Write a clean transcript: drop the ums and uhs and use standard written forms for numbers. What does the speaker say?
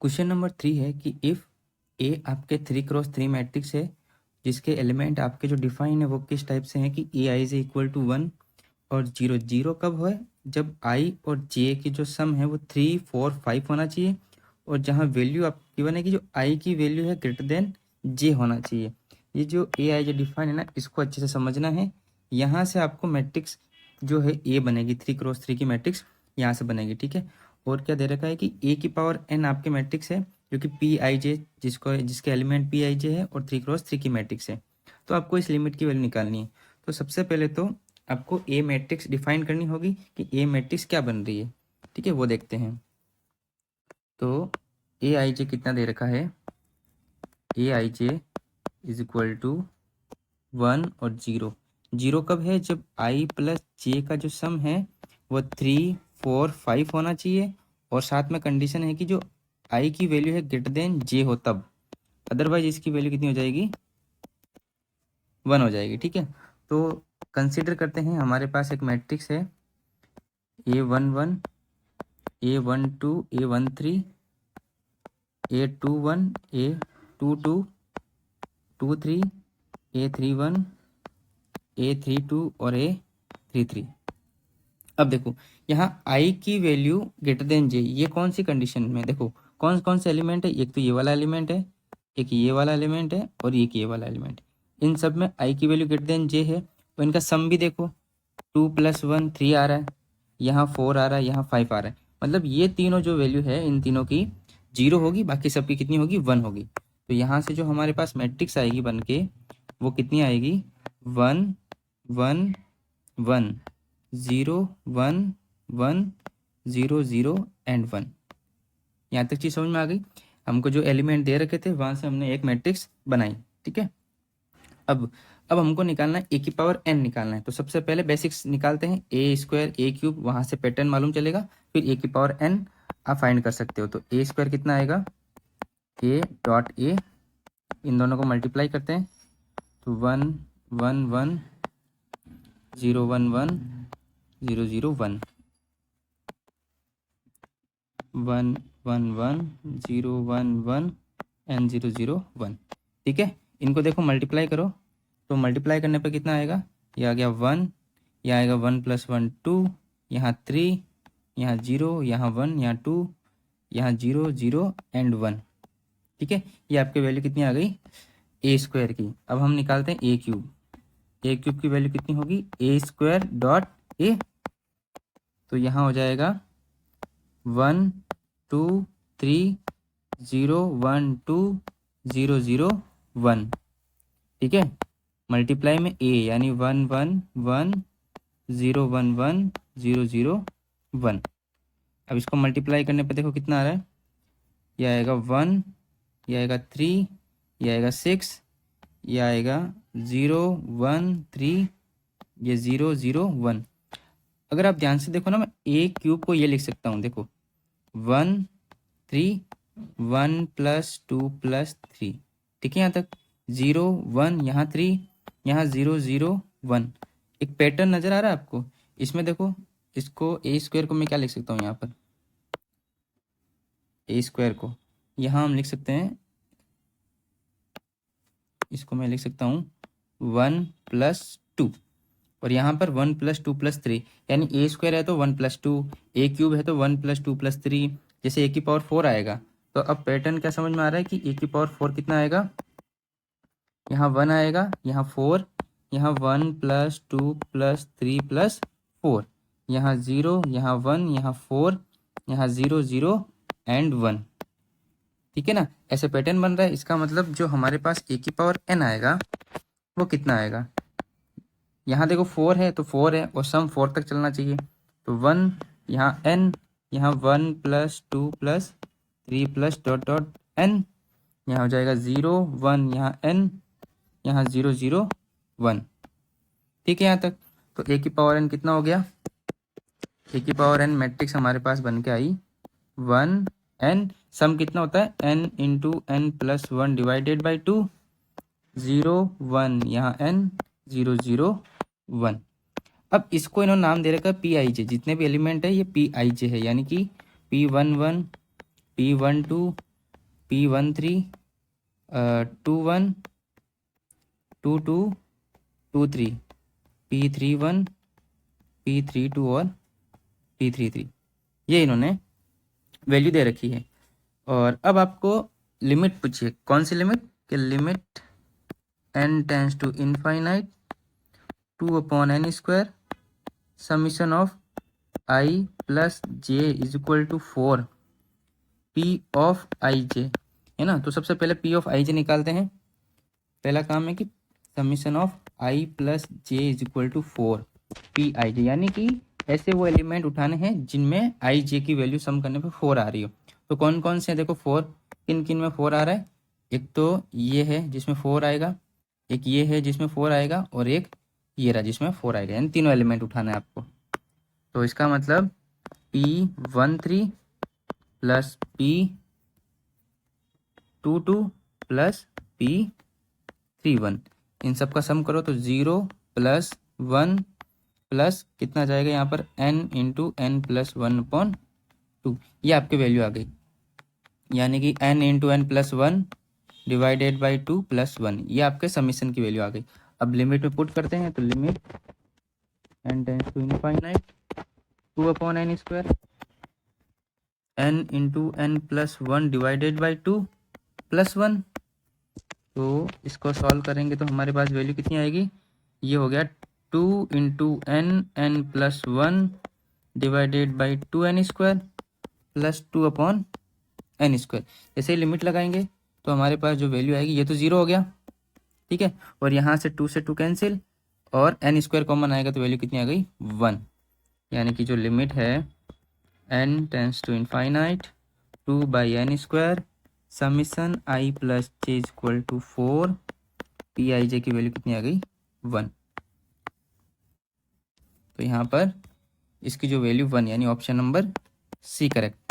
Question number 3 है कि if ए आपके 3x3 मैट्रिक्स है जिसके एलिमेंट आपके जो डिफाइन है वो किस टाइप से हैं कि ए आई इज इक्वल टू 1 और 0 0 कब है जब आई और जे की जो सम है वो 3 4 5 होना चाहिए और जहाँ वैल्यू आप गिवन है कि जो आई की वैल्यू है ग्रेटर देन जे होना चाहिए। ये जो ए आई जो डिफाइन है ना इसको अच्छे से समझना है। यहाँ से आपको मैट्रिक्स जो है ए बनेगी 3x3 की मैट्रिक्स यहाँ से बनेगी, ठीक है। और क्या दे रखा है कि ए की पावर एन आपके मैट्रिक्स है जो कि पी आई जे जिसके एलिमेंट पी आई जे है और 3x3 की मैट्रिक्स है। तो आपको इस लिमिट की वैल्यू निकालनी है। तो सबसे पहले तो आपको ए मैट्रिक्स डिफाइन करनी होगी कि ए मैट्रिक्स क्या बन रही है, ठीक है, वो देखते हैं। तो ए आई जे कितना दे रखा है, ए आई जे इज इक्वल टू 1 और 0। 0 कब है जब आई प्लस जे का जो सम है वो 3 4 5 होना चाहिए और साथ में कंडीशन है कि जो आई की वैल्यू है ग्रेटर देन जे हो तब, अदरवाइज इसकी वैल्यू कितनी हो जाएगी, 1 हो जाएगी, ठीक है। तो कंसीडर करते हैं हमारे पास एक मैट्रिक्स है A11 A12 A13 A21 A22 23 A31 A32 और A33। अब देखो यहाँ आई की वैल्यू ग्रेटर देन जे, ये कौन सी कंडीशन में, देखो कौन कौन से एलिमेंट है, एक तो ये वाला एलिमेंट है, एक ये वाला एलिमेंट है और एक ये वाला एलिमेंट। इन सब में आई की वैल्यू ग्रेटर देन जे है तो इनका सम भी देखो 2 + 1 3 आ रहा है, यहाँ 4 आ रहा है, यहाँ 5 आ रहा है। मतलब ये तीनों जो वैल्यू है इन तीनों की 0 होगी, बाकी सबकी कितनी होगी, 1 होगी। तो यहाँ से जो हमारे पास मैट्रिक्स आएगी बन के वो कितनी आएगी, 1 1 1 0 1 1 0 0 एंड 1। यहाँ तक चीज समझ में आ गई। हमको जो एलिमेंट दे रखे थे वहां से हमने एक मैट्रिक्स बनाई, ठीक है। अब हमको निकालना है ए की पावर एन निकालना है। तो सबसे पहले बेसिक्स निकालते हैं, ए स्क्वायर ए क्यूब, वहां से पैटर्न मालूम चलेगा, फिर ए की पावर एन आप फाइंड कर सकते हो। तो ए स्क्वायर कितना आएगा, ए डॉट ए, इन दोनों को मल्टीप्लाई करते हैं तो 1 1 1 0 1 1 0 0 1 1 1 1 0 1 1 एंड 0 0 1, ठीक है। इनको देखो मल्टीप्लाई करो तो मल्टीप्लाई करने पर कितना आएगा, ये आ गया 1, ये आएगा 1 + 1 2, यहाँ 3, यहाँ 0, यहाँ 1, यहाँ 2, यहाँ 0 0 एंड 1, ठीक है। ये आपकी वैल्यू कितनी आ गई, ए स्क्वायर की। अब हम निकालते हैं ए क्यूब। ए क्यूब की वैल्यू कितनी होगी, ए स्क्वायर डॉट ए, तो यहाँ हो जाएगा 1 2 3 0 1 2 0 0 1, ठीक है। मल्टीप्लाई में ए यानी 1 1 1 0 1 1 0 0 1। अब इसको मल्टीप्लाई करने पे देखो कितना आ रहा है, यह आएगा 1, यह आएगा 3, यह आएगा 6, यह आएगा 0 1 3, ये 0 0 1। अगर आप ध्यान से देखो ना, मैं ए क्यूब को ये लिख सकता हूँ, देखो 1 3 1 + 2 + 3, ठीक है। यहाँ तक 0 1, यहाँ 3, यहाँ 0 0 1। एक पैटर्न नजर आ रहा है आपको इसमें, देखो इसको ए स्क्वायर को मैं क्या लिख सकता हूँ, यहाँ पर ए स्क्वायर को यहाँ हम लिख सकते हैं, इसको मैं लिख सकता हूँ 1 + 2 और यहाँ पर 1 + 2 + 3, यानी ए स्क्वायर है तो 1 + 2, ए क्यूब है तो 1 + 2 + 3, जैसे ए की पावर 4 आएगा। तो अब पैटर्न क्या समझ में आ रहा है कि ए की पावर 4 कितना आएगा, यहाँ 1 आएगा, यहाँ 4, यहाँ 1 + 2 + 3 + 4, यहाँ 0, यहाँ 1, यहाँ 4, यहाँ 0 0 एंड 1, ठीक है ना। ऐसे पैटर्न बन रहा है। इसका मतलब जो हमारे पास ए की पावर एन आएगा वो कितना आएगा, यहाँ देखो 4 है तो 4 है और सम 4 तक चलना चाहिए, तो 1, यहाँ एन, यहाँ 1 + 2 + 3 + डॉट डॉट एन, यहाँ हो जाएगा 0 1, यहाँ एन, यहाँ 0 0 1, ठीक है यहाँ तक। तो ए की पावर एन कितना हो गया, ए की पावर एन मैट्रिक्स हमारे पास बन के आई 1 एन, सम कितना होता है n × n + 1 डिवाइडेड बाई 2, 0 1, यहाँ n 0 0 1। अब इसको इन्होंने नाम दे रखा है पी आई जे, जितने भी एलिमेंट है ये पी आई जे है, यानी कि P11 P12 P13 21 22 23 P31 P32 और P33, ये इन्होंने वैल्यू दे रखी है। और अब आपको लिमिट पूछिए, कौन सी लिमिट, कि limit n tends to infinite 2/n² summation of i plus j is equal to 4 p of I J, है ना। तो सबसे पहले p ऑफ आई जे निकालते हैं। पहला काम है कि summation of i plus J is equal to 4 P I J, यानी कि ऐसे वो एलिमेंट उठाने हैं जिनमें आई जे की वैल्यू सम करने पे 4 आ रही हो। तो कौन कौन से हैं, देखो 4 किन किन में 4 आ रहा है। एक तो ये है जिसमें 4 आएगा, एक ये है जिसमें 4 आएगा, और एक ये रहा जिसमें 4 आएगा, यानी तीनों एलिमेंट उठाना है आपको। तो इसका मतलब P13 plus P22 plus P31, इन सब का सम करो तो 0 प्लस 1 प्लस कितना जाएगा यहाँ पर n इंटू एन प्लस 1/2, ये आपकी वैल्यू आ गई। यानी कि n into N plus 1 divided by 2 plus 1, ये आपके समीशन की वैल्यू आ गई। अब लिमिट में पुट करते हैं, तो limit n tends to infinite 2/n² n into N plus 1 divided by 2 plus 1। तो इसको सॉल्व करेंगे तो हमारे पास वैल्यू कितनी आएगी, ये हो गया 2 into N plus 1 divided by 2n² plus 2/n²। जैसे ही लिमिट लगाएंगे तो हमारे पास जो वैल्यू आएगी, ये तो 0 हो गया, ठीक है, और यहाँ से 2 से 2 कैंसिल और n² कॉमन आएगा तो वैल्यू कितनी आ गई 1। यानी कि जो लिमिट है n tends to infinite 2/n² summation i plus J is equal to 4 P I J की वैल्यू कितनी आ गई 1। तो यहाँ पर इसकी जो वैल्यू 1, यानी ऑप्शन नंबर सी करेक्ट।